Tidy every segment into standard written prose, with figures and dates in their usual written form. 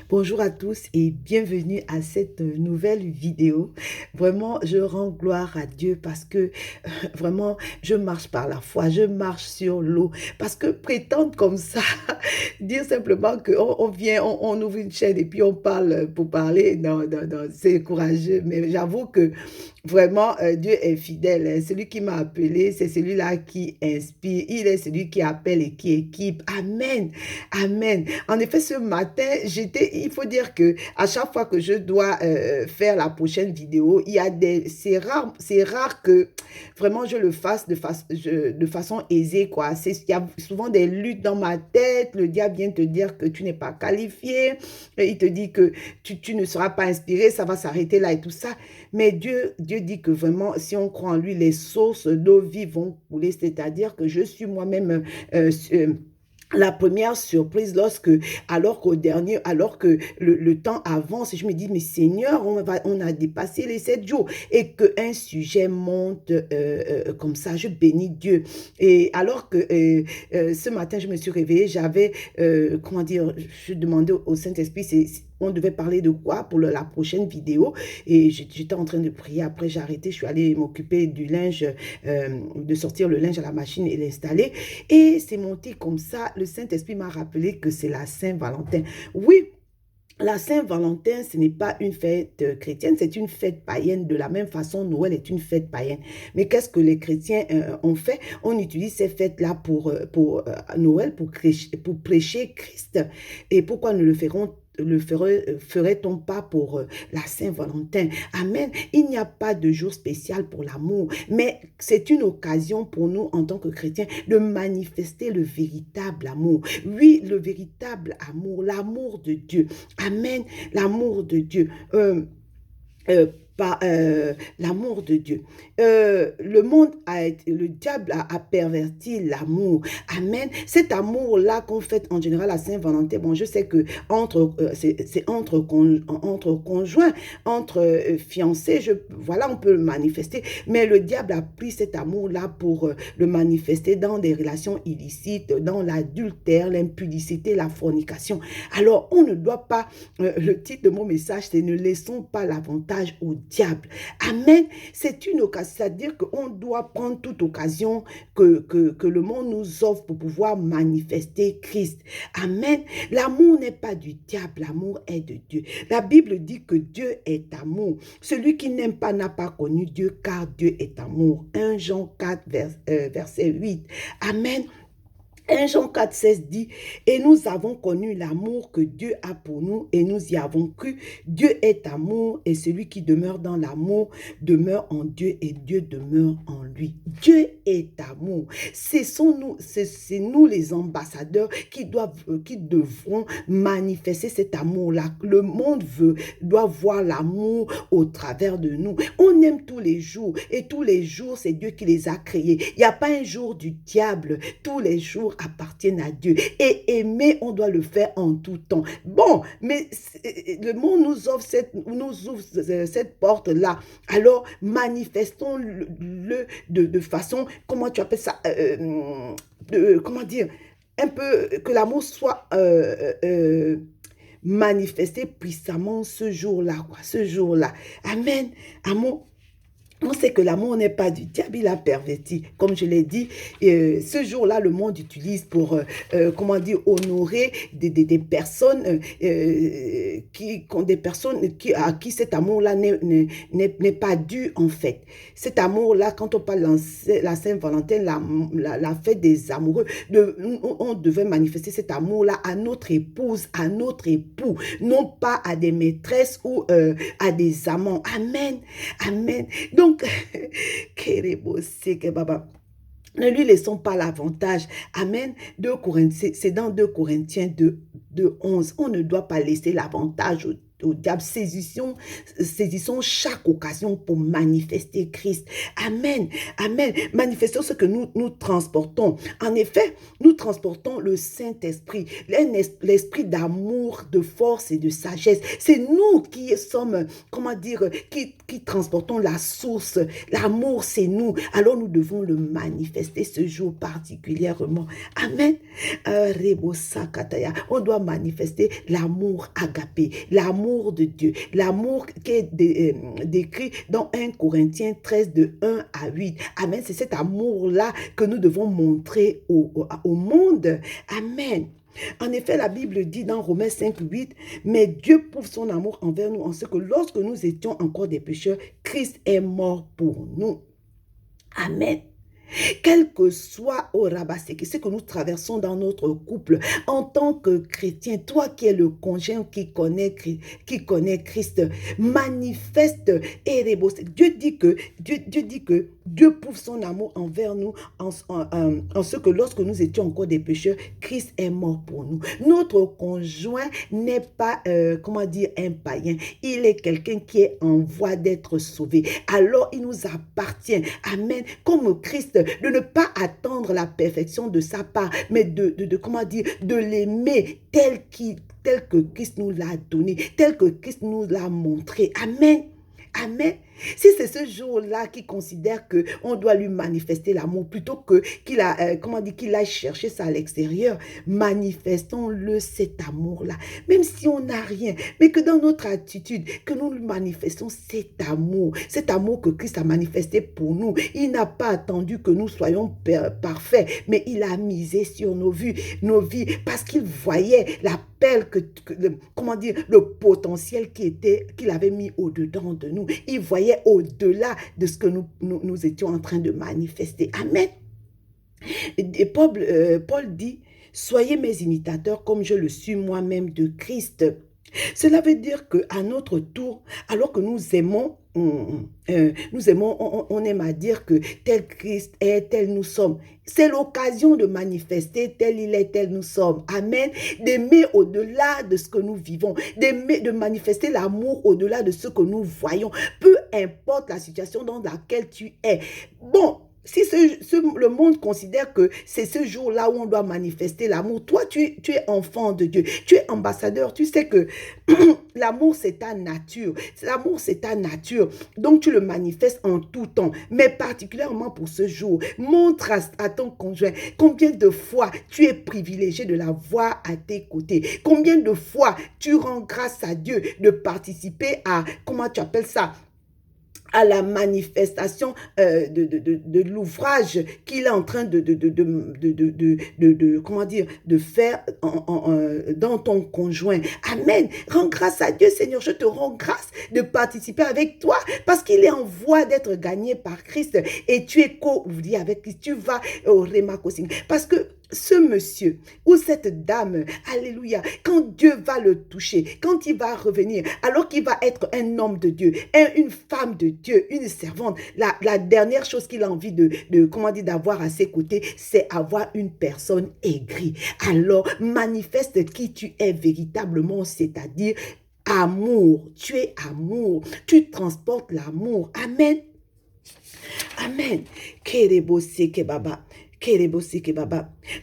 Bonjour à tous et bienvenue à cette nouvelle vidéo. Vraiment, je rends gloire à Dieu parce que vraiment, je marche par la foi, je marche sur l'eau. Parce que prétendre comme ça, dire simplement qu'on vient, on ouvre une chaîne et puis on parle pour parler, non, non, non, c'est courageux. Mais j'avoue que vraiment, Dieu est fidèle, hein. Celui qui m'a appelé, c'est celui-là qui inspire. Il est celui qui appelle et qui équipe. Amen. Amen. En effet, ce matin, il faut dire que à chaque fois que je dois faire la prochaine vidéo, c'est rare que vraiment je le fasse de façon aisée, quoi. Il y a souvent des luttes dans ma tête. Le diable vient te dire que tu n'es pas qualifié. Et il te dit que tu ne seras pas inspiré, ça va s'arrêter là et tout ça. Mais Dieu dit que vraiment, si on croit en lui, les sources d'eau vive vont couler. C'est-à-dire que je suis moi-même la première surprise alors que le temps avance, je me dis, mais Seigneur, on a dépassé les 7 jours et qu'un sujet monte comme ça, je bénis Dieu. Et alors que ce matin, je me suis réveillée, comment dire, je demandais au Saint-Esprit, on devait parler de quoi pour la prochaine vidéo et j'étais en train de prier. Après, j'ai arrêté, je suis allée m'occuper du linge, de sortir le linge à la machine et l'installer. Et c'est monté comme ça. Le Saint-Esprit m'a rappelé que c'est la Saint-Valentin. Oui, la Saint-Valentin, ce n'est pas une fête chrétienne, c'est une fête païenne. De la même façon, Noël est une fête païenne. Mais qu'est-ce que les chrétiens ont fait? On utilise ces fêtes-là pour Noël, pour prêcher Christ. Et pourquoi ne ferait-on pas pour la Saint-Valentin? Amen. Il n'y a pas de jour spécial pour l'amour, mais c'est une occasion pour nous en tant que chrétiens de manifester le véritable amour. Oui, le véritable amour, l'amour de Dieu. Amen. L'amour de Dieu. Euh, L'amour de Dieu. Le diable a perverti l'amour. Amen. Cet amour-là qu'on fête en général à Saint-Valentin, bon, je sais que c'est entre conjoints, entre fiancés, voilà, on peut le manifester, mais le diable a pris cet amour-là pour le manifester dans des relations illicites, dans l'adultère, l'impudicité, la fornication. Alors, on ne doit pas, le titre de mon message, c'est « Ne laissons pas l'avantage au diable ». Amen. C'est une occasion, c'est-à-dire qu'on doit prendre toute occasion que le monde nous offre pour pouvoir manifester Christ. Amen. L'amour n'est pas du diable, l'amour est de Dieu. La Bible dit que Dieu est amour. Celui qui n'aime pas n'a pas connu Dieu, car Dieu est amour. 1 Jean 4, verset 8. Amen. 1 Jean 4, 16 dit, et nous avons connu l'amour que Dieu a pour nous et nous y avons cru. Dieu est amour et celui qui demeure dans l'amour demeure en Dieu et Dieu demeure en lui. Dieu est amour. C'est nous les ambassadeurs qui devront manifester cet amour-là. Le monde doit voir l'amour au travers de nous. On aime tous les jours et tous les jours, c'est Dieu qui les a créés. Il n'y a pas un jour du diable. Tous les jours appartiennent à Dieu. Et aimer, on doit le faire en tout temps. Bon, mais le monde nous ouvre cette porte-là. Alors, manifestons-le de façon, comment tu appelles ça, comment dire, un peu, que l'amour soit manifesté puissamment ce jour-là, quoi, ce jour-là. Amen. Amour. On sait que l'amour n'est pas du diable, il a perverti. Comme je l'ai dit, ce jour-là, le monde utilise pour, comment dire, honorer des personnes, à qui cet amour-là n'est pas dû, en fait. Cet amour-là, quand on parle de la Saint-Valentin, la fête des amoureux, on devait manifester cet amour-là à notre épouse, à notre époux, non pas à des maîtresses ou à des amants. Amen. Amen. Donc, ne lui laissons pas l'avantage. Amen. C'est dans 2 Corinthiens 2, 11. On ne doit pas laisser l'avantage au au diable. Saisissons chaque occasion pour manifester Christ. Amen. Amen. Manifestons ce que nous transportons. En effet, nous transportons le Saint-Esprit, l'esprit d'amour, de force et de sagesse. C'est nous qui sommes, comment dire, qui transportons la source. L'amour, c'est nous. Alors nous devons le manifester ce jour particulièrement. Amen. On doit manifester l'amour agapé, l'amour de Dieu, l'amour qui est décrit dans 1 Corinthiens 13 de 1 à 8. Amen. C'est cet amour-là que nous devons montrer au monde. Amen. En effet, la Bible dit dans Romains 5, 8, « Mais Dieu prouve son amour envers nous en ce que lorsque nous étions encore des pécheurs, Christ est mort pour nous. » Amen. Quel que soit au rabassé, ce que nous traversons dans notre couple, en tant que chrétien, toi qui es le conjoint qui connaît Christ, manifeste Dieu dit que Dieu prouve son amour envers nous en ce que lorsque nous étions encore des pécheurs, Christ est mort pour nous. Notre conjoint n'est pas, un païen. Il est quelqu'un qui est en voie d'être sauvé. Alors, il nous appartient, amen, comme Christ, de ne pas attendre la perfection de sa part, mais de l'aimer tel que Christ nous l'a donné, tel que Christ nous l'a montré. Amen. Amen. Si c'est ce jour-là qu'il considère qu'on doit lui manifester l'amour plutôt qu'il aille chercher ça à l'extérieur, manifestons-le cet amour-là. Même si on n'a rien, mais que dans notre attitude, que nous lui manifestons cet amour que Christ a manifesté pour nous. Il n'a pas attendu que nous soyons parfaits, mais il a misé sur nos vies, parce qu'il voyait l'appel, le potentiel qu'il avait mis au-dedans de nous. Il voyait au-delà de ce que nous étions en train de manifester. Amen. Et Paul dit, « Soyez mes imitateurs comme je le suis moi-même de Christ. » Cela veut dire qu'à notre tour, alors que nous aimons, on aime à dire que tel Christ est, tel nous sommes. C'est l'occasion de manifester tel il est, tel nous sommes. Amen. D'aimer au-delà de ce que nous vivons. De manifester l'amour au-delà de ce que nous voyons. Peu importe la situation dans laquelle tu es. Bon. Si le monde considère que c'est ce jour-là où on doit manifester l'amour, toi, tu es enfant de Dieu, tu es ambassadeur, tu sais que l'amour, c'est ta nature. L'amour, c'est ta nature. Donc, tu le manifestes en tout temps, mais particulièrement pour ce jour. Montre à ton conjoint combien de fois tu es privilégié de l'avoir à tes côtés. Combien de fois tu rends grâce à Dieu de participer à, comment tu appelles ça, à la manifestation de l'ouvrage qu'il est en train de faire dans ton conjoint. Amen. Rends grâce à Dieu, Seigneur. Je te rends grâce de participer avec toi parce qu'il est en voie d'être gagné par Christ et tu es co-ouvrier avec Christ. Tu vas au Rema Coaching parce que ce monsieur ou cette dame, alléluia, quand Dieu va le toucher, quand il va revenir, alors qu'il va être un homme de Dieu, une femme de Dieu, une servante, la dernière chose qu'il a envie d'avoir à ses côtés, c'est avoir une personne aigrie. Alors, manifeste qui tu es véritablement, c'est-à-dire amour. Tu es amour. Tu transportes l'amour. Amen. Amen.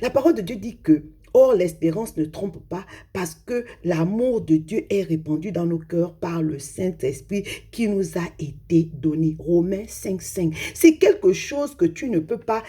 La parole de Dieu dit que, or l'espérance ne trompe pas parce que l'amour de Dieu est répandu dans nos cœurs par le Saint-Esprit qui nous a été donné. Romains 5:5. C'est quelque chose que tu ne peux pas,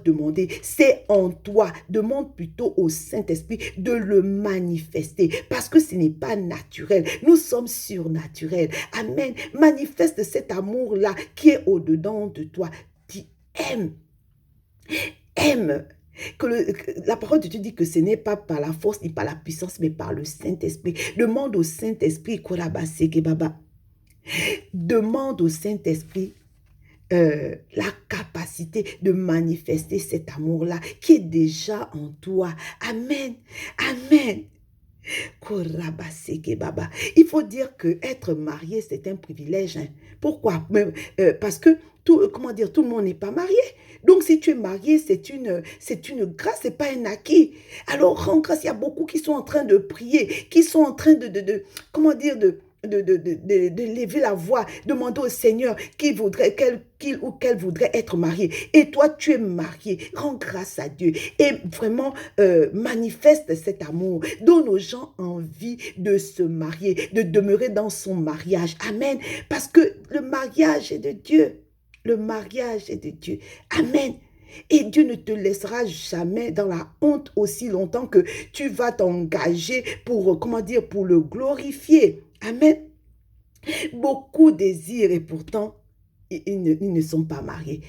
demander. C'est en toi. Demande plutôt au Saint-Esprit de le manifester parce que ce n'est pas naturel. Nous sommes surnaturels. Amen. Manifeste cet amour-là qui est au-dedans de toi. Tu aimes. Aime. La parole de Dieu dit que ce n'est pas par la force ni par la puissance, mais par le Saint-Esprit. Demande au Saint-Esprit, demande au Saint-Esprit la capacité de manifester cet amour-là qui est déjà en toi. Amen. Amen. Il faut dire que être marié, c'est un privilège. Hein. Pourquoi? Parce que comment dire, tout le monde n'est pas marié. Donc, si tu es marié, c'est une grâce, c'est pas un acquis. Alors, rends grâce, il y a beaucoup qui sont en train de prier, qui sont en train comment dire, de lever la voix, demander au Seigneur qu'il ou qu'elle voudrait être marié. Et toi, tu es marié. Rends grâce à Dieu. Et vraiment, manifeste cet amour. Donne aux gens envie de se marier, de demeurer dans son mariage. Amen. Parce que le mariage est de Dieu. Le mariage est de Dieu. Amen. Et Dieu ne te laissera jamais dans la honte aussi longtemps que tu vas t'engager pour, comment dire, pour le glorifier. Amen. Beaucoup désirent et pourtant, ils ne sont pas mariés.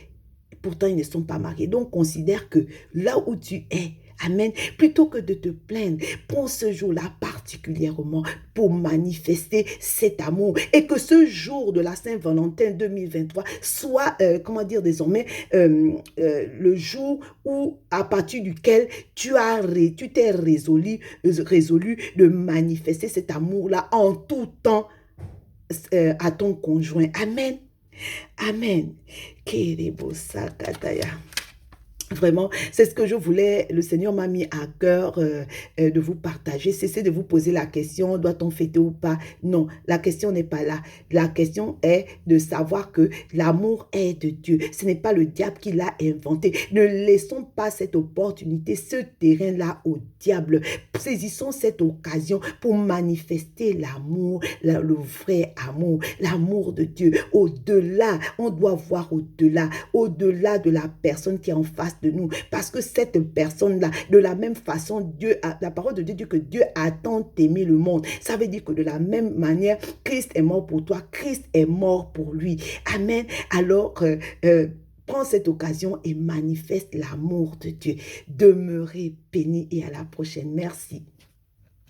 Pourtant, ils ne sont pas mariés. Donc, considère que là où tu es, amen, plutôt que de te plaindre, prends ce jour-là particulièrement pour manifester cet amour. Et que ce jour de la Saint-Valentin 2023 soit, comment dire désormais, le jour où, à partir duquel tu t'es résolu de manifester cet amour-là en tout temps à ton conjoint. Amen. Amen. Vraiment, c'est ce que je voulais, le Seigneur m'a mis à cœur de vous partager. Cessez de vous poser la question, doit-on fêter ou pas? Non, la question n'est pas là. La question est de savoir que l'amour est de Dieu. Ce n'est pas le diable qui l'a inventé. Ne laissons pas cette opportunité, ce terrain-là au diable. Saisissons cette occasion pour manifester l'amour, le vrai amour, l'amour de Dieu. Au-delà, on doit voir au-delà de la personne qui est en face de nous. Parce que cette personne-là, de la même façon, la parole de Dieu dit que Dieu a tant aimé le monde. Ça veut dire que de la même manière, Christ est mort pour toi, Christ est mort pour lui. Amen. Alors, prends cette occasion et manifeste l'amour de Dieu. Demeurez bénis et à la prochaine. Merci.